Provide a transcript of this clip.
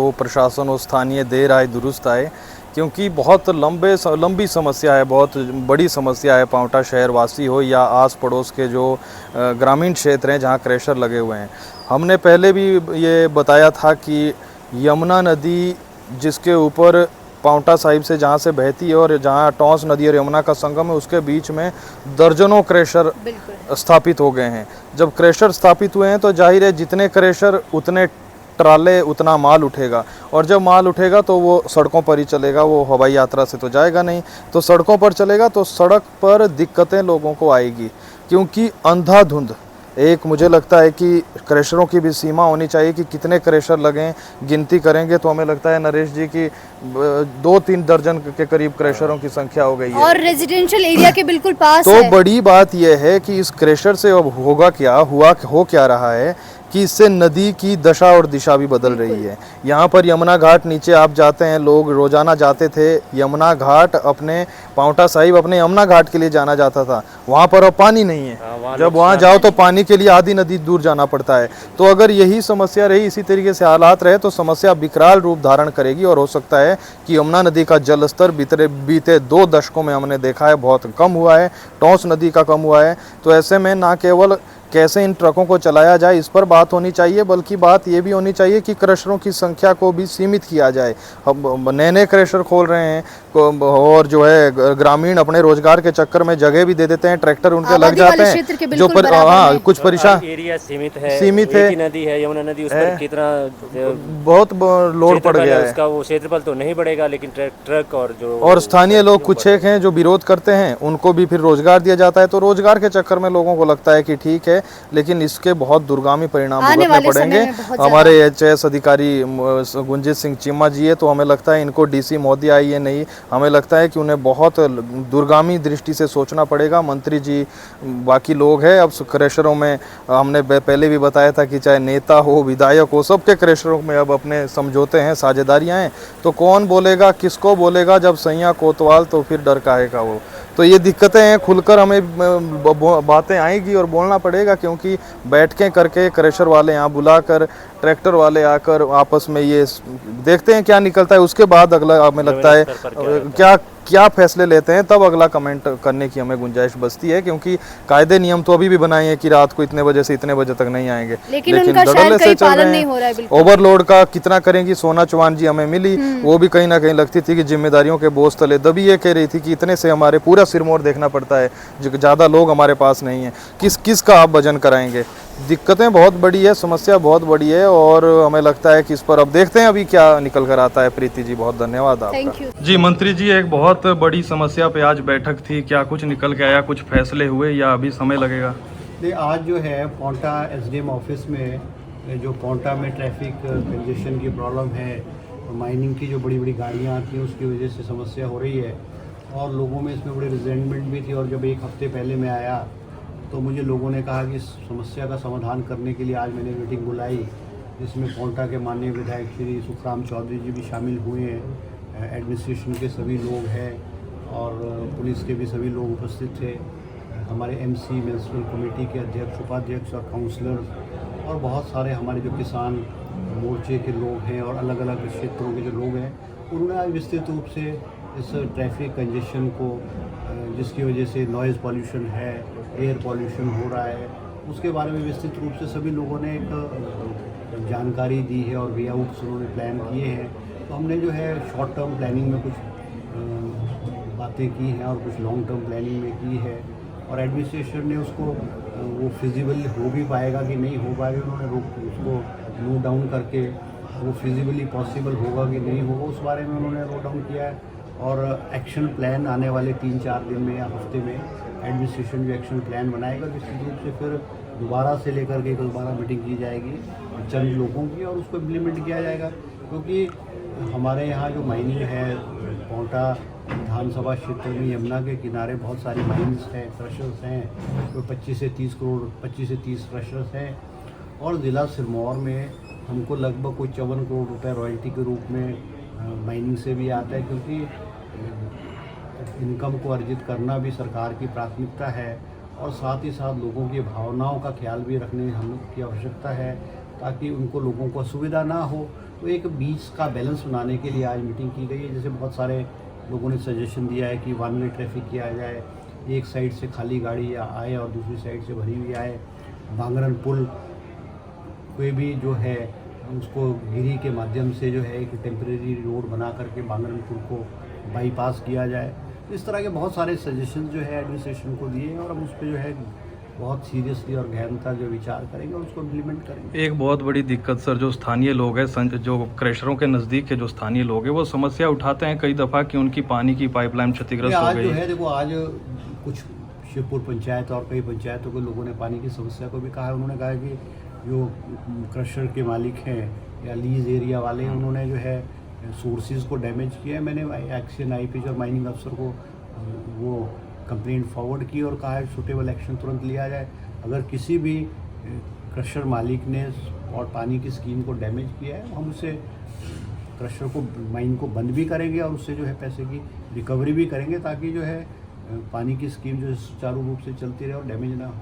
वो प्रशासन और स्थानीय देर आए दुरुस्त आए, क्योंकि बहुत लंबी समस्या है, बहुत बड़ी समस्या है। पांवटा शहर वासी हो या आस पड़ोस के जो ग्रामीण क्षेत्र हैं जहां क्रैशर लगे हुए हैं। हमने पहले भी ये बताया था कि यमुना नदी जिसके ऊपर पांवटा साहिब से जहाँ से बहती है और जहाँ टॉन्स नदी और यमुना का संगम है, उसके बीच में दर्जनों क्रैशर स्थापित हो गए हैं। जब क्रैशर स्थापित हुए हैं तो जाहिर है जितने क्रैशर उतने ट्राले उतना माल उठेगा, और जब माल उठेगा तो वो सड़कों पर ही चलेगा, वो हवाई यात्रा से तो जाएगा नहीं। तो सड़कों पर चलेगा तो सड़क पर दिक्कतें लोगों को आएगी, क्योंकि अंधाधुंध एक मुझे लगता है कि क्रैशरों की भी सीमा होनी चाहिए कि कितने क्रैशर लगें। गिनती करेंगे तो हमें लगता है नरेश जी की 2-3 दर्जन के करीब क्रैशरों की संख्या हो गई है, और रेजिडेंशियल एरिया के बिल्कुल पास तो है। बड़ी बात यह है कि इस क्रैशर से अब होगा क्या, हो क्या रहा है कि इससे नदी की दशा और दिशा भी बदल रही है। यहाँ पर यमुना घाट नीचे आप जाते हैं, लोग रोजाना जाते थे यमुना घाट, अपने पांवटा साहिब अपने यमुना घाट के लिए जाना जाता था। वहाँ पर अब पानी नहीं है, जब वहाँ जाओ तो पानी के लिए आधी नदी दूर जाना पड़ता है। तो अगर यही समस्या रही, इसी तरीके से हालात रहे, तो समस्या विकराल रूप धारण करेगी, और हो सकता है कि यमुना नदी का जल स्तर बीते 2 दशकों में हमने देखा है बहुत कम हुआ है, टॉन्स नदी का कम हुआ है। तो ऐसे में ना केवल कैसे इन ट्रकों को चलाया जाए इस पर बात होनी चाहिए, बल्कि बात ये भी होनी चाहिए कि क्रशरों की संख्या को भी सीमित किया जाए। हम नए क्रशर खोल रहे हैं, और जो है ग्रामीण अपने रोजगार के चक्कर में जगह भी दे देते हैं, ट्रैक्टर उनके लग जाते हैं, जो कुछ परेशान एरिया सीमित है। नदी है यमुना नदी, उस पर कितना बहुत लोड पड़ गया है उसका, वो क्षेत्रफल तो नहीं बढ़ेगा, लेकिन ट्रक और स्थानीय लोग कुछ एक हैं जो विरोध करते हैं, उनको भी फिर रोजगार दिया जाता है। तो रोजगार के चक्कर में लोगों को लगता है कि ठीक है, लेकिन इसके बहुत दुर्गामी परिणाम भुगतने पड़ेंगे। हमारे एचएएस अधिकारी गुंजीत सिंह चीमा जी है, तो हमें लगता है इनको डीसी महोदय आई है नहीं, हमें लगता है कि उन्हें बहुत दुर्गामी दृष्टि से सोचना पड़ेगा। मंत्री जी, बाकी लोग हैं, अब क्रैशरों में हमने पहले भी बताया था कि चाहे नेता हो, विधायक हो, सबके क्रैशरों में अब अपने समझौते हैं, साझेदारियां हैं। तो कौन बोलेगा, किसको बोलेगा जब सैया कोतवाल, तो फिर डर काहेगा वो। तो ये दिक्कतें हैं, खुलकर हमें बातें आएगी और बोलना पड़ेगा, क्योंकि बैठकें करके क्रैशर वाले यहाँ बुलाकर, ट्रैक्टर वाले आकर आपस में ये देखते हैं क्या निकलता है, उसके बाद अगला हमें लगता है क्या फैसले लेते हैं, तब अगला कमेंट करने की हमें गुंजाइश बचती है। क्योंकि कायदे नियम तो अभी भी बनाए हैं कि रात को इतने बजे से इतने बजे तक नहीं आएंगे, लेकिन धड़ल्ले से चल रहे हैं। ओवरलोड का कितना करेंगी? सोना चौहान जी हमें मिली, वो भी कहीं ना कहीं लगती थी कि जिम्मेदारियों के बोझ तले दबी ये कह रही थी कि इतने से हमारे पूरा सिरमौर देखना पड़ता है, ज़्यादा लोग हमारे पास नहीं है, किस का आप वजन कराएंगे। दिक्कतें बहुत बड़ी है, समस्या बहुत बड़ी है, और हमें लगता है कि इस पर अब देखते हैं अभी क्या निकल कर आता है। प्रीति जी, बहुत धन्यवाद आपका। जी मंत्री जी, एक बहुत बड़ी समस्या पे आज बैठक थी, क्या कुछ निकल के आया, कुछ फैसले हुए या अभी समय लगेगा? आज जो है पांवटा एसडीएम ऑफिस में, जो पांवटा में ट्रैफिक कंजेशन की प्रॉब्लम है, माइनिंग की जो बड़ी बड़ी गाड़ियाँ आती हैं उसकी वजह से समस्या हो रही है, और लोगों में इसमें बड़ी रिजेंटमेंट भी थी। और जब 1 हफ्ते पहले मैं आया तो मुझे लोगों ने कहा कि इस समस्या का समाधान करने के लिए आज मैंने मीटिंग बुलाई, जिसमें पांवटा के माननीय विधायक श्री सुखराम चौधरी जी भी शामिल हुए हैं, एडमिनिस्ट्रेशन के सभी लोग हैं, और पुलिस के भी सभी लोग उपस्थित थे, हमारे एमसी म्यूनिसिपल कमेटी के अध्यक्ष, उपाध्यक्ष और काउंसलर, और बहुत सारे हमारे जो किसान मोर्चे के लोग हैं और अलग अलग क्षेत्रों के जो लोग हैं, उन्होंने आज विस्तृत रूप से इस ट्रैफिक कंजेशन को, जिसकी वजह से नॉइज़ पॉल्यूशन है, एयर पॉल्यूशन हो रहा है, उसके बारे में विस्तृत रूप से सभी लोगों ने एक जानकारी दी है, और वे आउट्स उन्होंने प्लान किए हैं। तो हमने जो है शॉर्ट टर्म प्लानिंग में कुछ बातें की हैं और कुछ लॉन्ग टर्म प्लानिंग में की है, और एडमिनिस्ट्रेशन ने उसको वो फिजिबल हो भी पाएगा कि नहीं हो पाएगा, उन्होंने उसको नोट डाउन करके वो फिजिबली पॉसिबल होगा कि नहीं होगा उस बारे में उन्होंने नोट डाउन किया है। और एक्शन प्लान आने वाले 3-4 दिन में या हफ्ते में एडमिनिस्ट्रेशन जो एक्शन प्लान बनाएगा, निश्चित रूप से फिर दोबारा से लेकर के दोबारा मीटिंग की जाएगी चंद लोगों की, और उसको इम्प्लीमेंट किया जाएगा। क्योंकि हमारे यहाँ जो माइनिंग है, पांवटा विधानसभा क्षेत्र में यमुना के किनारे बहुत सारी माइंस हैं, क्रशर्स हैं, तो 25 से 30 क्रशर्स हैं, और ज़िला सिरमौर में हमको लगभग कोई 54 करोड़ रुपए रॉयल्टी के रूप में माइनिंग से भी आता है, क्योंकि इनकम को अर्जित करना भी सरकार की प्राथमिकता है, और साथ ही साथ लोगों की भावनाओं का ख्याल भी रखने हम लोग की आवश्यकता है, ताकि उनको लोगों को असुविधा ना हो। तो एक बीच का बैलेंस बनाने के लिए आज मीटिंग की गई है। जैसे बहुत सारे लोगों ने सजेशन दिया है कि वन वे ट्रैफिक किया जाए, एक साइड से खाली गाड़ी आए और दूसरी साइड से भरी हुई आए। बांगरन पुल कोई भी जो है उसको गिरी के माध्यम से जो है एक टेम्परेरी रोड बना करके बांगरन पुल को बाईपास किया जाए। इस तरह के बहुत सारे सजेशन जो है एडमिनिस्ट्रेशन को दिए हैं और हम उस पर जो है बहुत सीरियसली और गहनता जो विचार करेंगे और उसको इम्प्लीमेंट करेंगे। एक बहुत बड़ी दिक्कत सर, जो स्थानीय लोग हैं, जो क्रशरों के नज़दीक के जो स्थानीय लोग हैं, वो समस्या उठाते हैं कई दफ़ा कि उनकी पानी की पाइपलाइन क्षतिग्रस्त हो आज गई जो है देखो, आज कुछ शिवपुर पंचायत और कई पंचायतों के लोगों ने पानी की समस्या को भी कहा है। उन्होंने कहा कि जो क्रशर के मालिक हैं या लीज एरिया वाले हैं, उन्होंने जो है सोर्सेज को डैमेज किया है। मैंने एक्शन आईपीएच और माइनिंग अफसर को वो कंप्लेंट फॉरवर्ड की और कहा है सुटेबल एक्शन तुरंत लिया जाए। अगर किसी भी क्रशर मालिक ने और पानी की स्कीम को डैमेज किया है, हम उसे क्रशर को माइन को बंद भी करेंगे और उससे जो है पैसे की रिकवरी भी करेंगे, ताकि जो है पानी की स्कीम जो सुचारू रूप से चलती रहे और डैमेज ना हो।